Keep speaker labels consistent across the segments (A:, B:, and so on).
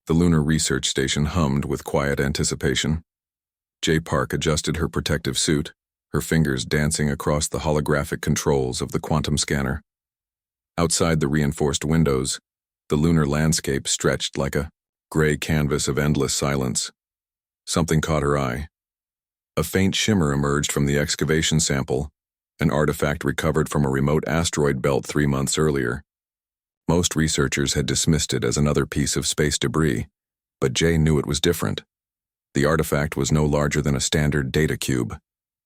A: The lunar research station hummed with quiet anticipation. J. Park adjusted her protective suit, her fingers dancing across the holographic controls of the quantum scanner. Outside the reinforced windows, the lunar landscape stretched like a gray canvas of endless silence. Something caught her eye. A faint shimmer emerged from the excavation sample, an artifact recovered from a remote asteroid belt 3 months earlier. Most researchers had dismissed it as another piece of space debris, but Jay knew it was different. The artifact was no larger than a standard data cube,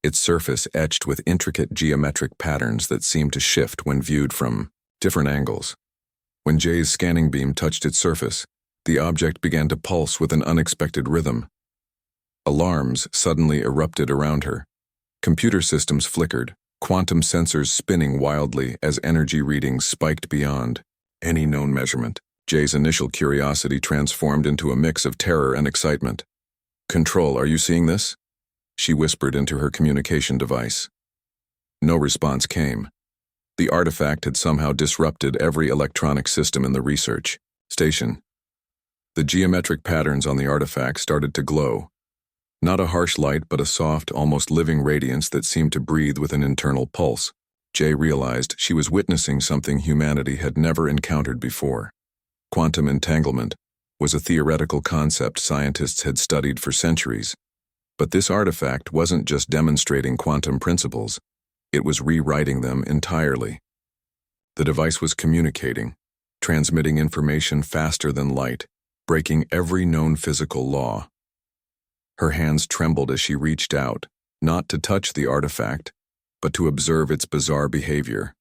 A: its surface etched with intricate geometric patterns that seemed to shift when viewed from different angles. When Jay's scanning beam touched its surface, the object began to pulse with an unexpected rhythm. Alarms suddenly erupted around her. Computer systems flickered, quantum sensors spinning wildly as energy readings spiked beyond any known measurement. Jay's initial curiosity transformed into a mix of terror and excitement. "Control, are you seeing this?" she whispered into her communication device. No response came. The artifact had somehow disrupted every electronic system in the research station. The geometric patterns on the artifact started to glow. Not a harsh light, but a soft, almost living radiance that seemed to breathe with an internal pulse. Jay realized she was witnessing something humanity had never encountered before. Quantum entanglement was a theoretical concept scientists had studied for centuries. But this artifact wasn't just demonstrating quantum principles, it was rewriting them entirely. The device was communicating, transmitting information faster than light, breaking every known physical law. Her hands trembled as she reached out, not to touch the artifact, but to observe its bizarre behavior.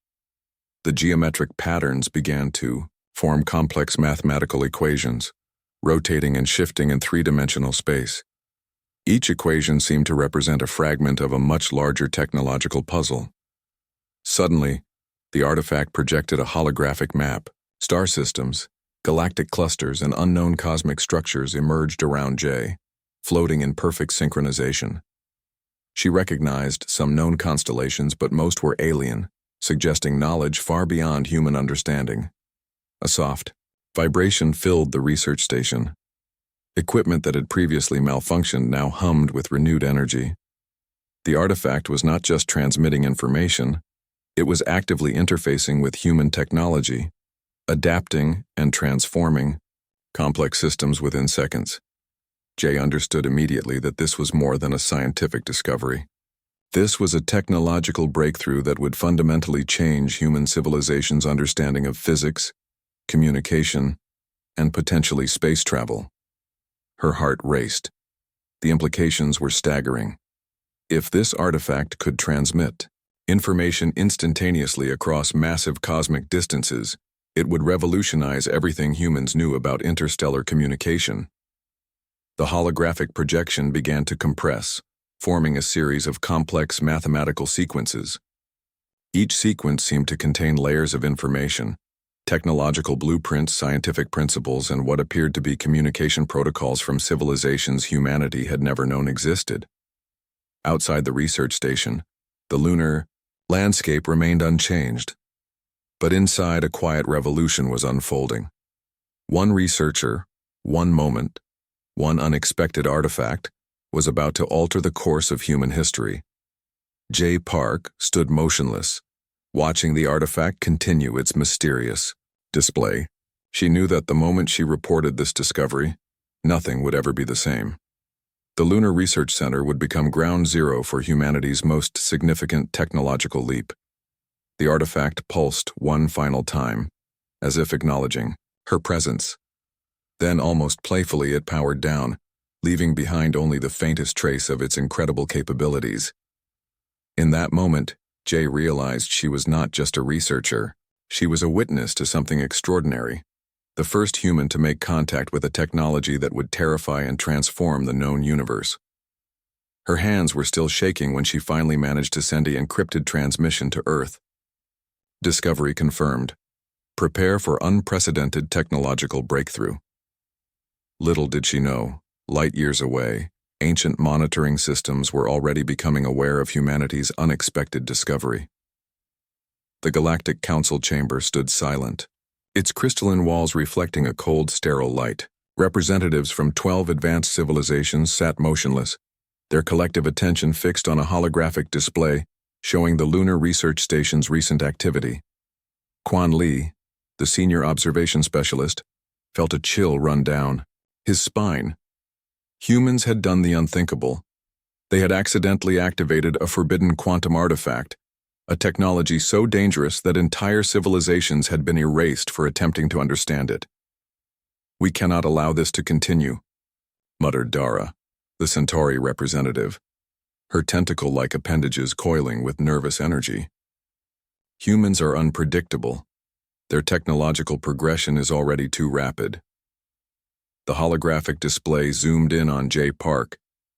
A: The geometric patterns began to form complex mathematical equations, rotating and shifting in three-dimensional space. Each equation seemed to represent a fragment of a much larger technological puzzle. Suddenly, the artifact projected a holographic map. Star systems, galactic clusters, and unknown cosmic structures emerged around Jay, floating in perfect synchronization. She recognized some known constellations, but most were alien, suggesting knowledge far beyond human understanding. A soft vibration filled the research station. Equipment that had previously malfunctioned now hummed with renewed energy. The artifact was not just transmitting information, it was actively interfacing with human technology, adapting and transforming complex systems within seconds. Jay understood immediately that this was more than a scientific discovery. This was a technological breakthrough that would fundamentally change human civilization's understanding of physics, communication, and potentially space travel. Her heart raced. The implications were staggering. If this artifact could transmit information instantaneously across massive cosmic distances, it would revolutionize everything humans knew about interstellar communication. The holographic projection began to compress, forming a series of complex mathematical sequences. Each sequence seemed to contain layers of information, technological blueprints, scientific principles, and what appeared to be communication protocols from civilizations humanity had never known existed. Outside the research station, the lunar landscape remained unchanged. But inside, a quiet revolution was unfolding. One researcher, one moment, one unexpected artifact was about to alter the course of human history. J. Park stood motionless, watching the artifact continue its mysterious display. She knew that the moment she reported this discovery, nothing would ever be the same. The Lunar Research Center would become ground zero for humanity's most significant technological leap. The artifact pulsed one final time, as if acknowledging her presence. Then, almost playfully, it powered down, leaving behind only the faintest trace of its incredible capabilities. In that moment, Jay realized she was not just a researcher. She was a witness to something extraordinary, the first human to make contact with a technology that would terrify and transform the known universe. Her hands were still shaking when she finally managed to send an encrypted transmission to Earth. Discovery confirmed. Prepare for unprecedented technological breakthrough. Little did she know, light years away, ancient monitoring systems were already becoming aware of humanity's unexpected discovery. The Galactic Council chamber stood silent, its crystalline walls reflecting a cold, sterile light. Representatives from 12 advanced civilizations sat motionless, their collective attention fixed on a holographic display showing the Lunar Research Station's recent activity. Quan Li, the senior observation specialist, felt a chill run down his spine. Humans had done the unthinkable. They had accidentally activated a forbidden quantum artifact, a technology so dangerous that entire civilizations had been erased for attempting to understand it. "We cannot allow this to continue," muttered Dara, the Centauri representative, her tentacle-like appendages coiling with nervous energy. "Humans are unpredictable. Their technological progression is already too rapid." The holographic display zoomed in on Jay Park,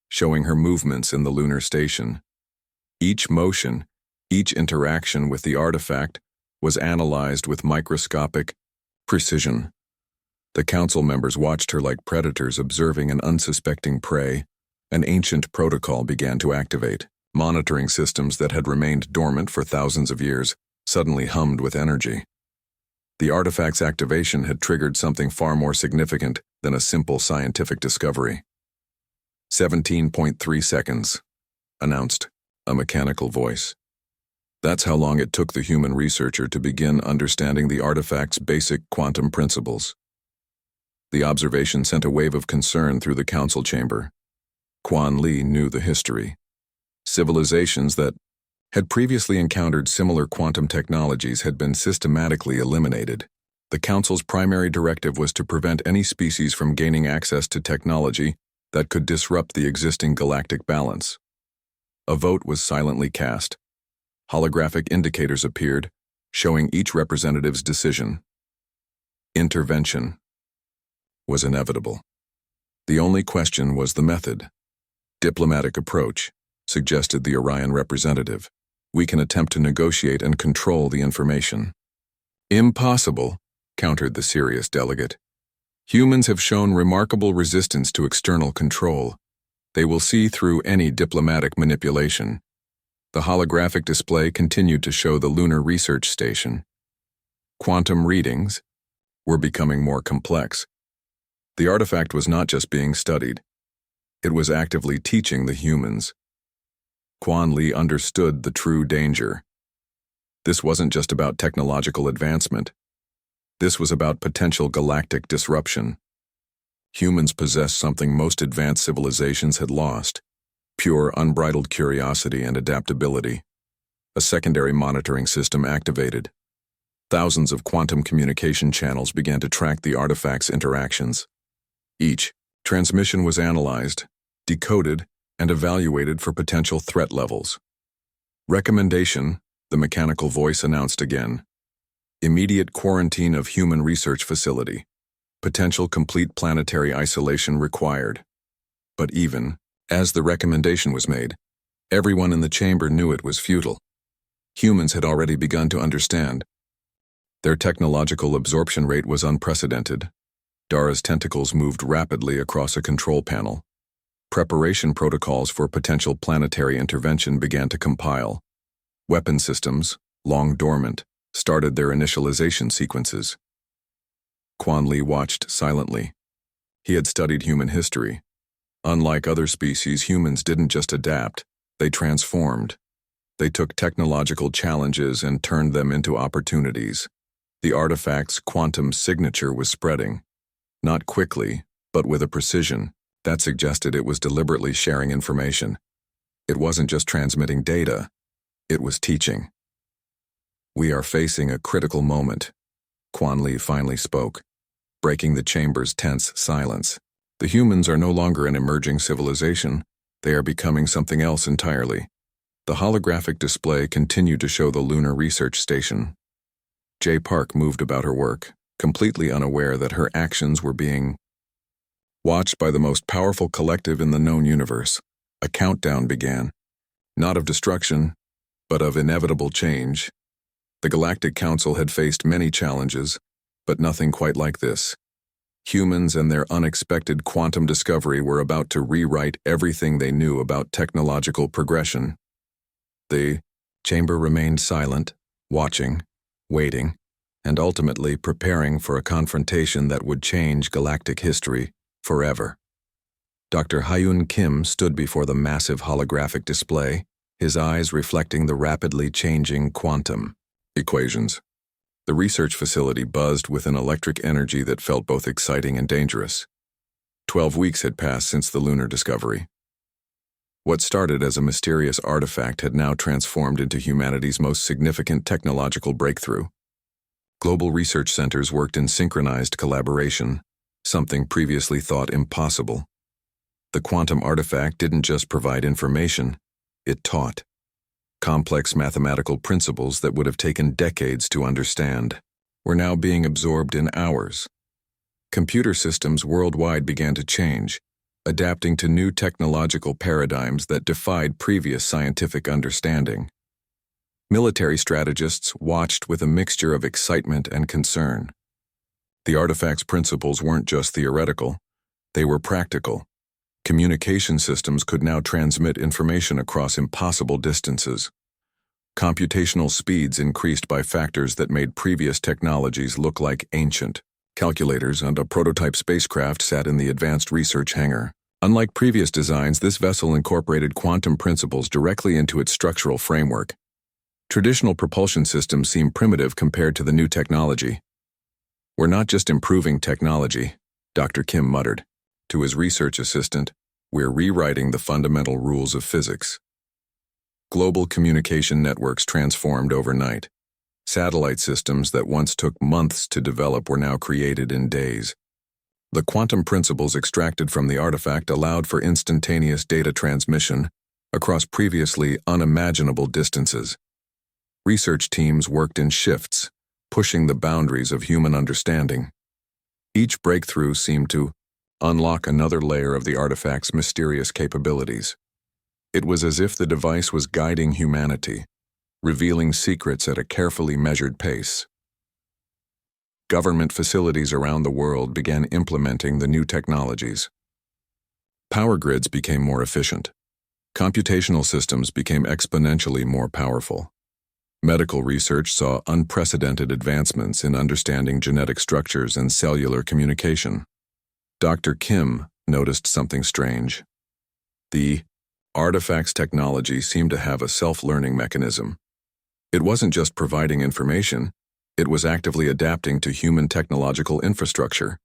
A: showing her movements in the lunar station. Each motion, each interaction with the artifact was analyzed with microscopic precision. The council members watched her like predators observing an unsuspecting prey. An ancient protocol began to activate. Monitoring systems that had remained dormant for thousands of years suddenly hummed with energy. The artifact's activation had triggered something far more significant than a simple scientific discovery. 17.3 seconds, announced a mechanical voice. That's how long it took the human researcher to begin understanding the artifact's basic quantum principles. The observation sent a wave of concern through the council chamber. Quan Li knew the history. Civilizations that had previously encountered similar quantum technologies had been systematically eliminated. The council's primary directive was to prevent any species from gaining access to technology that could disrupt the existing galactic balance. A vote was silently cast. Holographic indicators appeared, showing each representative's decision. Intervention was inevitable. The only question was the method. "Diplomatic approach," suggested the Orion representative. "We can attempt to negotiate and control the information." "Impossible," countered the serious delegate. "Humans have shown remarkable resistance to external control. They will see through any diplomatic manipulation." The holographic display continued to show the Lunar Research Station. Quantum readings were becoming more complex. The artifact was not just being studied. It was actively teaching the humans. Quan Li understood the true danger. This wasn't just about technological advancement. This was about potential galactic disruption. Humans possessed something most advanced civilizations had lost: pure, unbridled curiosity and adaptability. A secondary monitoring system activated. Thousands of quantum communication channels began to track the artifact's interactions. Each transmission was analyzed, decoded, and evaluated for potential threat levels. "Recommendation," the mechanical voice announced again. "Immediate quarantine of human research facility. Potential complete planetary isolation required." But even as the recommendation was made, everyone in the chamber knew it was futile. Humans had already begun to understand. Their technological absorption rate was unprecedented. Dara's tentacles moved rapidly across a control panel. Preparation protocols for potential planetary intervention began to compile. Weapon systems, long dormant, started their initialization sequences. Quan Li watched silently. He had studied human history. Unlike other species, humans didn't just adapt, they transformed. They took technological challenges and turned them into opportunities. The artifact's quantum signature was spreading. Not quickly, but with a precision that suggested it was deliberately sharing information. It wasn't just transmitting data, it was teaching. "We are facing a critical moment," Quan Li finally spoke, breaking the chamber's tense silence. "The humans are no longer an emerging civilization, they are becoming something else entirely." The holographic display continued to show the Lunar Research Station. Jay Park moved about her work, completely unaware that her actions were being watched by the most powerful collective in the known universe. A countdown began, not of destruction, but of inevitable change. The Galactic Council had faced many challenges, but nothing quite like this. Humans and their unexpected quantum discovery were about to rewrite everything they knew about technological progression. The chamber remained silent, watching, waiting. and ultimately preparing for a confrontation that would change galactic history forever. Dr. Hyun Kim stood before the massive holographic display, his eyes reflecting the rapidly changing quantum equations. The research facility buzzed with an electric energy that felt both exciting and dangerous. 12 weeks had passed since the lunar discovery. What started as a mysterious artifact had now transformed into humanity's most significant technological breakthrough. Global research centers worked in synchronized collaboration, something previously thought impossible. The quantum artifact didn't just provide information, it taught. Complex mathematical principles that would have taken decades to understand were now being absorbed in hours. Computer systems worldwide began to change, adapting to new technological paradigms that defied previous scientific understanding. Military strategists watched with a mixture of excitement and concern. The artifact's principles weren't just theoretical, they were practical. Communication systems could now transmit information across impossible distances. Computational speeds increased by factors that made previous technologies look like ancient. Calculators and a prototype spacecraft sat in the advanced research hangar. Unlike previous designs, this vessel incorporated quantum principles directly into its structural framework. Traditional propulsion systems seem primitive compared to the new technology. "We're not just improving technology," Dr. Kim muttered. To his research assistant, "We're rewriting the fundamental rules of physics." Global communication networks transformed overnight. Satellite systems that once took months to develop were now created in days. The quantum principles extracted from the artifact allowed for instantaneous data transmission across previously unimaginable distances. Research teams worked in shifts, pushing the boundaries of human understanding. Each breakthrough seemed to unlock another layer of the artifact's mysterious capabilities. It was as if the device was guiding humanity, revealing secrets at a carefully measured pace. Government facilities around the world began implementing the new technologies. Power grids became more efficient. Computational systems became exponentially more powerful. Medical research saw unprecedented advancements in understanding genetic structures and cellular communication. Dr. Kim noticed something strange. The artifact's technology seemed to have a self-learning mechanism. It wasn't just providing information, it was actively adapting to human technological infrastructure.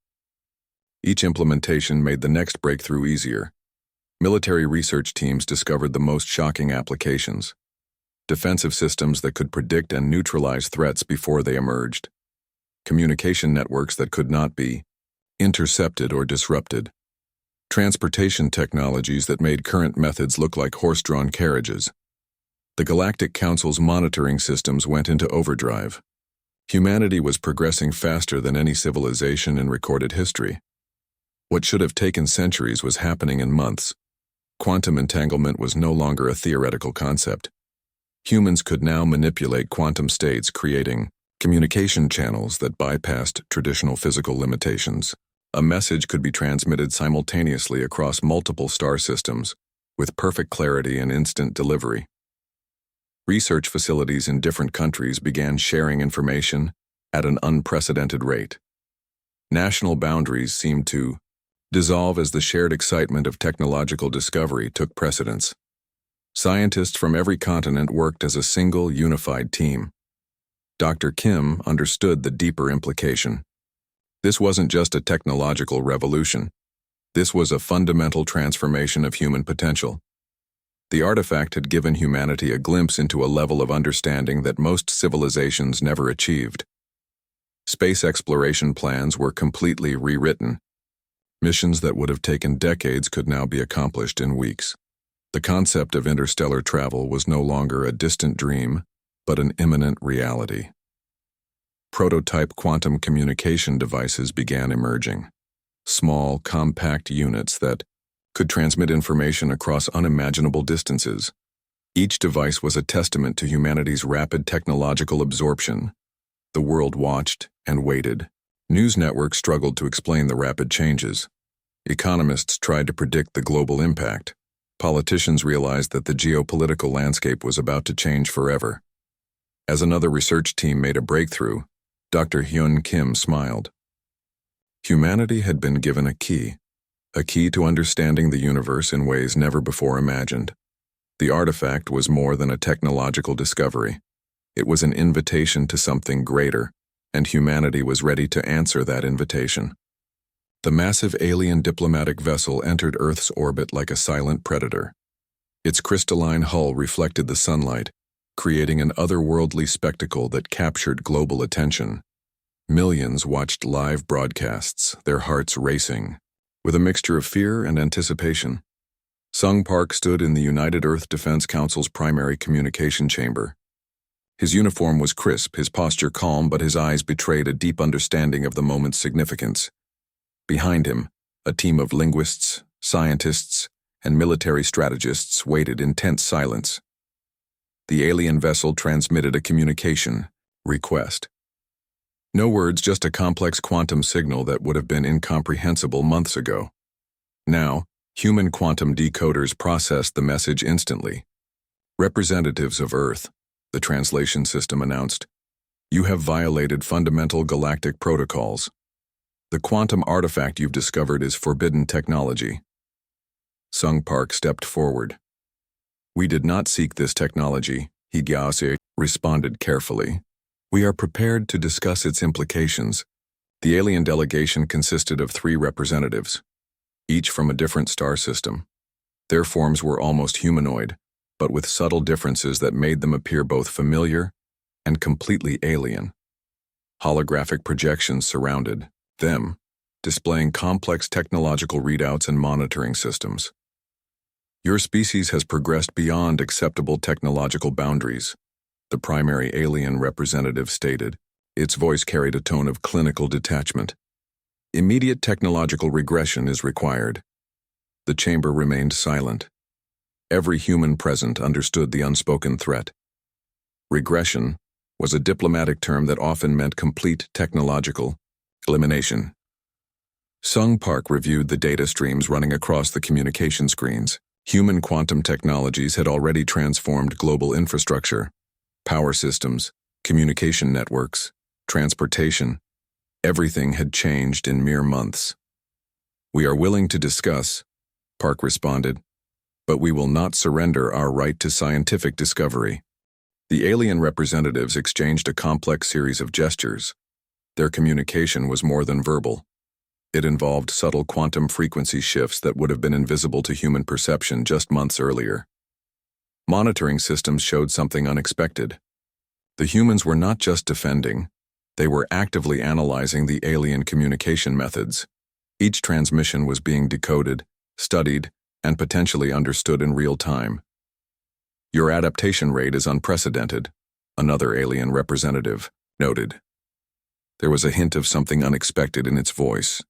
A: Each implementation made the next breakthrough easier. Military research teams discovered the most shocking applications. Defensive systems that could predict and neutralize threats before they emerged. Communication networks that could not be intercepted or disrupted. Transportation technologies that made current methods look like horse-drawn carriages. The Galactic Council's monitoring systems went into overdrive. Humanity was progressing faster than any civilization in recorded history. What should have taken centuries was happening in months. Quantum entanglement was no longer a theoretical concept. Humans could now manipulate quantum states, creating communication channels that bypassed traditional physical limitations. A message could be transmitted simultaneously across multiple star systems, with perfect clarity and instant delivery. Research facilities in different countries began sharing information at an unprecedented rate. National boundaries seemed to dissolve as the shared excitement of technological discovery took precedence. Scientists from every continent worked as a single, unified team. Dr. Kim understood the deeper implication. This wasn't just a technological revolution. This was a fundamental transformation of human potential. The artifact had given humanity a glimpse into a level of understanding that most civilizations never achieved. Space exploration plans were completely rewritten. Missions that would have taken decades could now be accomplished in weeks. The concept of interstellar travel was no longer a distant dream, but an imminent reality. Prototype quantum communication devices began emerging. Small, compact units that could transmit information across unimaginable distances. Each device was a testament to humanity's rapid technological absorption. The world watched and waited. News networks struggled to explain the rapid changes. Economists tried to predict the global impact. Politicians realized that the geopolitical landscape was about to change forever. As another research team made a breakthrough, Dr. Hyun Kim smiled. Humanity had been given a key to understanding the universe in ways never before imagined. The artifact was more than a technological discovery. It was an invitation to something greater, and humanity was ready to answer that invitation. The massive alien diplomatic vessel entered Earth's orbit like a silent predator. Its crystalline hull reflected the sunlight, creating an otherworldly spectacle that captured global attention. Millions watched live broadcasts, their hearts racing, with a mixture of fear and anticipation. Sung Park stood in the United Earth Defense Council's primary communication chamber. His uniform was crisp, his posture calm, but his eyes betrayed a deep understanding of the moment's significance. Behind him, a team of linguists, scientists, and military strategists waited in tense silence. The alien vessel transmitted a communication request. No words, just a complex quantum signal that would have been incomprehensible months ago. Now, human quantum decoders processed the message instantly. "Representatives of Earth," the translation system announced, "you have violated fundamental galactic protocols. The quantum artifact you've discovered is forbidden technology." Sung Park stepped forward. "We did not seek this technology," He Gyase responded carefully. "We are prepared to discuss its implications." The alien delegation consisted of 3 representatives, each from a different star system. Their forms were almost humanoid, but with subtle differences that made them appear both familiar and completely alien. Holographic projections surrounded them, displaying complex technological readouts and monitoring systems. "Your species has progressed beyond acceptable technological boundaries," the primary alien representative stated. Its voice carried a tone of clinical detachment. "Immediate technological regression is required." The chamber remained silent. Every human present understood the unspoken threat. Regression was a diplomatic term that often meant complete technological elimination. Sung Park reviewed the data streams running across the communication screens. Human quantum technologies had already transformed global infrastructure, power systems, communication networks, transportation. Everything had changed in mere months. "We are willing to discuss," Park responded, "but we will not surrender our right to scientific discovery." The alien representatives exchanged a complex series of gestures. Their communication was more than verbal. It involved subtle quantum frequency shifts that would have been invisible to human perception just months earlier. Monitoring systems showed something unexpected. The humans were not just defending, they were actively analyzing the alien communication methods. Each transmission was being decoded, studied, and potentially understood in real time. "Your adaptation rate is unprecedented," another alien representative noted. There was a hint of something unexpected in its voice.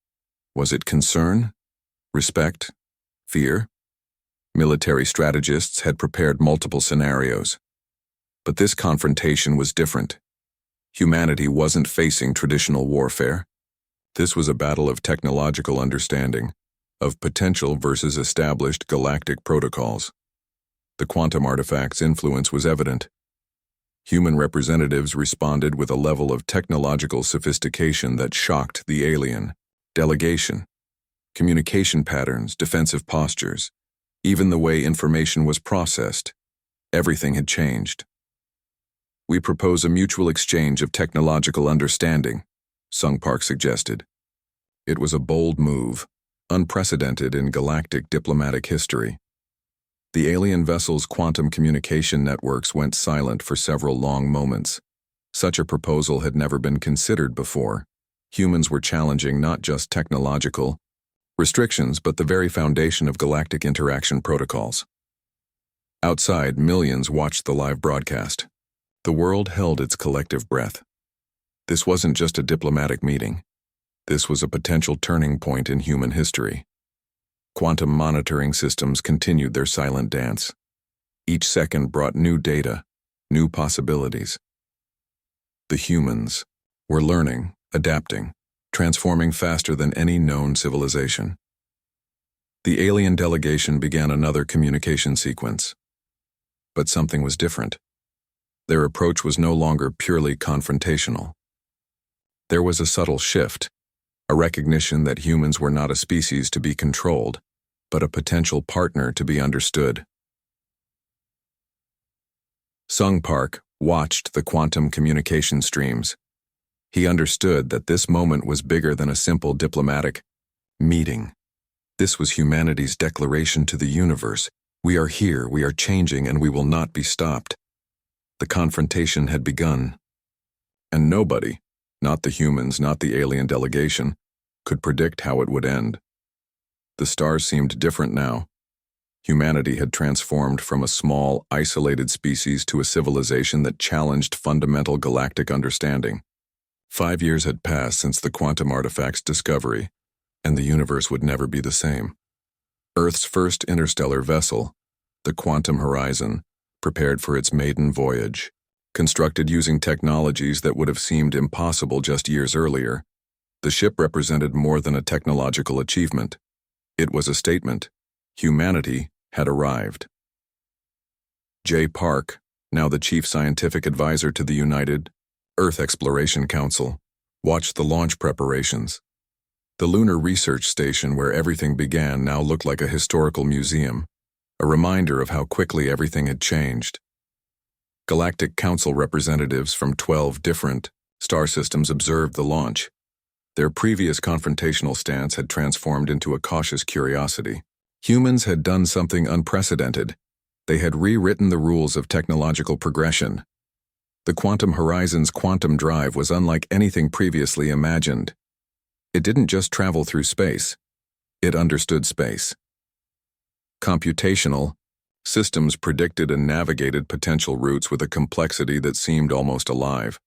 A: Was it concern? Respect? Fear? Military strategists had prepared multiple scenarios. But this confrontation was different. Humanity wasn't facing traditional warfare. This was a battle of technological understanding, of potential versus established galactic protocols. The quantum artifact's influence was evident. Human representatives responded with a level of technological sophistication that shocked the alien delegation. Communication patterns, defensive postures, even the way information was processed. Everything had changed. "We propose a mutual exchange of technological understanding," Sung Park suggested. It was a bold move, unprecedented in galactic diplomatic history. The alien vessel's quantum communication networks went silent for several long moments. Such a proposal had never been considered before. Humans were challenging not just technological restrictions, but the very foundation of galactic interaction protocols. Outside, millions watched the live broadcast. The world held its collective breath. This wasn't just a diplomatic meeting. This was a potential turning point in human history. Quantum monitoring systems continued their silent dance. Each second brought new data, new possibilities. The humans were learning, adapting, transforming faster than any known civilization. The alien delegation began another communication sequence. But something was different. Their approach was no longer purely confrontational. There was a subtle shift, a recognition that humans were not a species to be controlled, but a potential partner to be understood. Sung Park watched the quantum communication streams. He understood that this moment was bigger than a simple diplomatic meeting. This was humanity's declaration to the universe. We are here, we are changing, and we will not be stopped. The confrontation had begun. And nobody, not the humans, not the alien delegation, could predict how it would end. The stars seemed different now. Humanity had transformed from a small, isolated species to a civilization that challenged fundamental galactic understanding. 5 years had passed since the quantum artifact's discovery, and the universe would never be the same. Earth's first interstellar vessel, the Quantum Horizon, prepared for its maiden voyage. Constructed using technologies that would have seemed impossible just years earlier, the ship represented more than a technological achievement. It was a statement. Humanity had arrived. Jay Park, now the chief scientific advisor to the United Earth Exploration Council, watched the launch preparations. The lunar research station where everything began now looked like a historical museum, a reminder of how quickly everything had changed. Galactic Council representatives from 12 different star systems observed the launch. Their previous confrontational stance had transformed into a cautious curiosity. Humans had done something unprecedented. They had rewritten the rules of technological progression. The Quantum Horizon's quantum drive was unlike anything previously imagined. It didn't just travel through space. It understood space. Computational systems predicted and navigated potential routes with a complexity that seemed almost alive.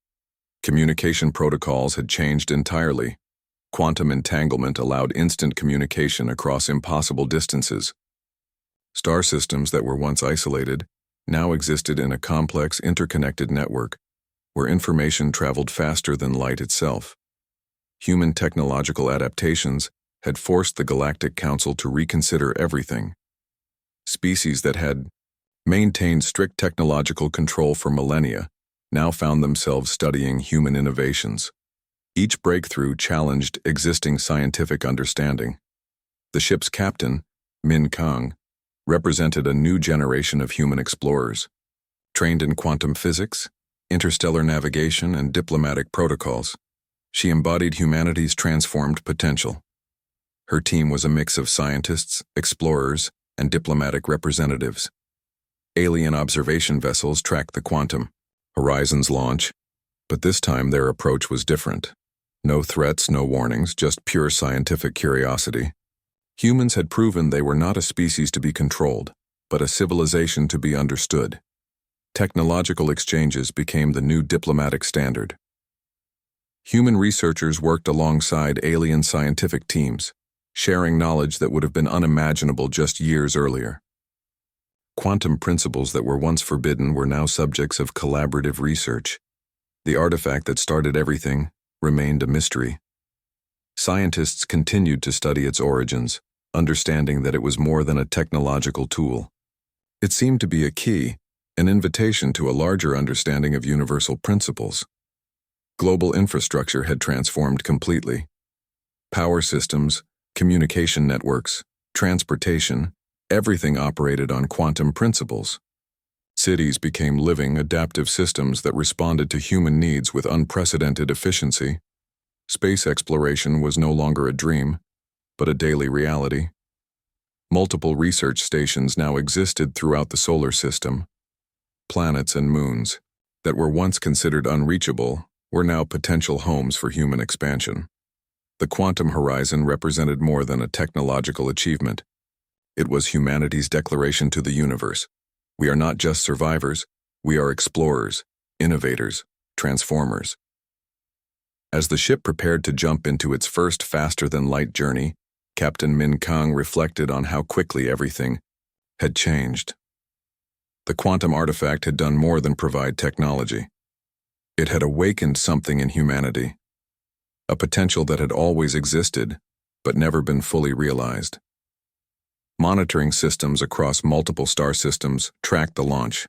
A: Communication protocols had changed entirely. Quantum entanglement allowed instant communication across impossible distances. Star systems that were once isolated now existed in a complex, interconnected network where information traveled faster than light itself. Human technological adaptations had forced the Galactic Council to reconsider everything. Species that had maintained strict technological control for millennia now found themselves studying human innovations. Each breakthrough challenged existing scientific understanding. The ship's captain, Min Kang, represented a new generation of human explorers. Trained in quantum physics, interstellar navigation, and diplomatic protocols, she embodied humanity's transformed potential. Her team was a mix of scientists, explorers, and diplomatic representatives. Alien observation vessels tracked the Quantum Horizon's launch, but this time their approach was different. No threats, no warnings, just pure scientific curiosity. Humans had proven they were not a species to be controlled, but a civilization to be understood. Technological exchanges became the new diplomatic standard. Human researchers worked alongside alien scientific teams, sharing knowledge that would have been unimaginable just years earlier. Quantum principles that were once forbidden were now subjects of collaborative research. The artifact that started everything remained a mystery. Scientists continued to study its origins, understanding that it was more than a technological tool. It seemed to be a key, an invitation to a larger understanding of universal principles. Global infrastructure had transformed completely. Power systems, communication networks, transportation, everything operated on quantum principles. Cities became living, adaptive systems that responded to human needs with unprecedented efficiency. Space exploration was no longer a dream, but a daily reality. Multiple research stations now existed throughout the solar system. Planets and moons that were once considered unreachable were now potential homes for human expansion. The Quantum Horizon represented more than a technological achievement. It was humanity's declaration to the universe. We are not just survivors, we are explorers, innovators, transformers. As the ship prepared to jump into its first faster-than-light journey, Captain Min Kang reflected on how quickly everything had changed. The quantum artifact had done more than provide technology. It had awakened something in humanity, a potential that had always existed, but never been fully realized. Monitoring systems across multiple star systems tracked the launch.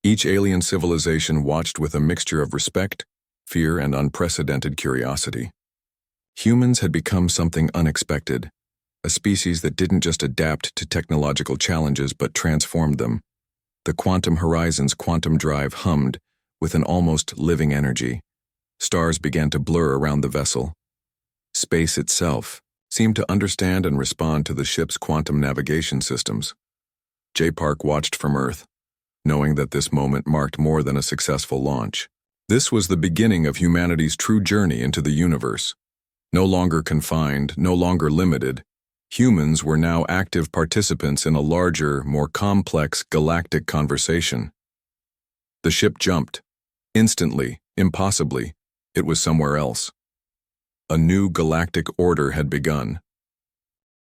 A: Each alien civilization watched with a mixture of respect, fear, and unprecedented curiosity. Humans had become something unexpected, a species that didn't just adapt to technological challenges but transformed them. The quantum horizon's quantum drive hummed with an almost living energy. Stars began to blur around the vessel. Space itself seemed to understand and respond to the ship's quantum navigation systems. J. Park watched from Earth, knowing that this moment marked more than a successful launch. This was the beginning of humanity's true journey into the universe. No longer confined, no longer limited, humans were now active participants in a larger, more complex galactic conversation. The ship jumped. Instantly, impossibly, it was somewhere else. A new galactic order had begun,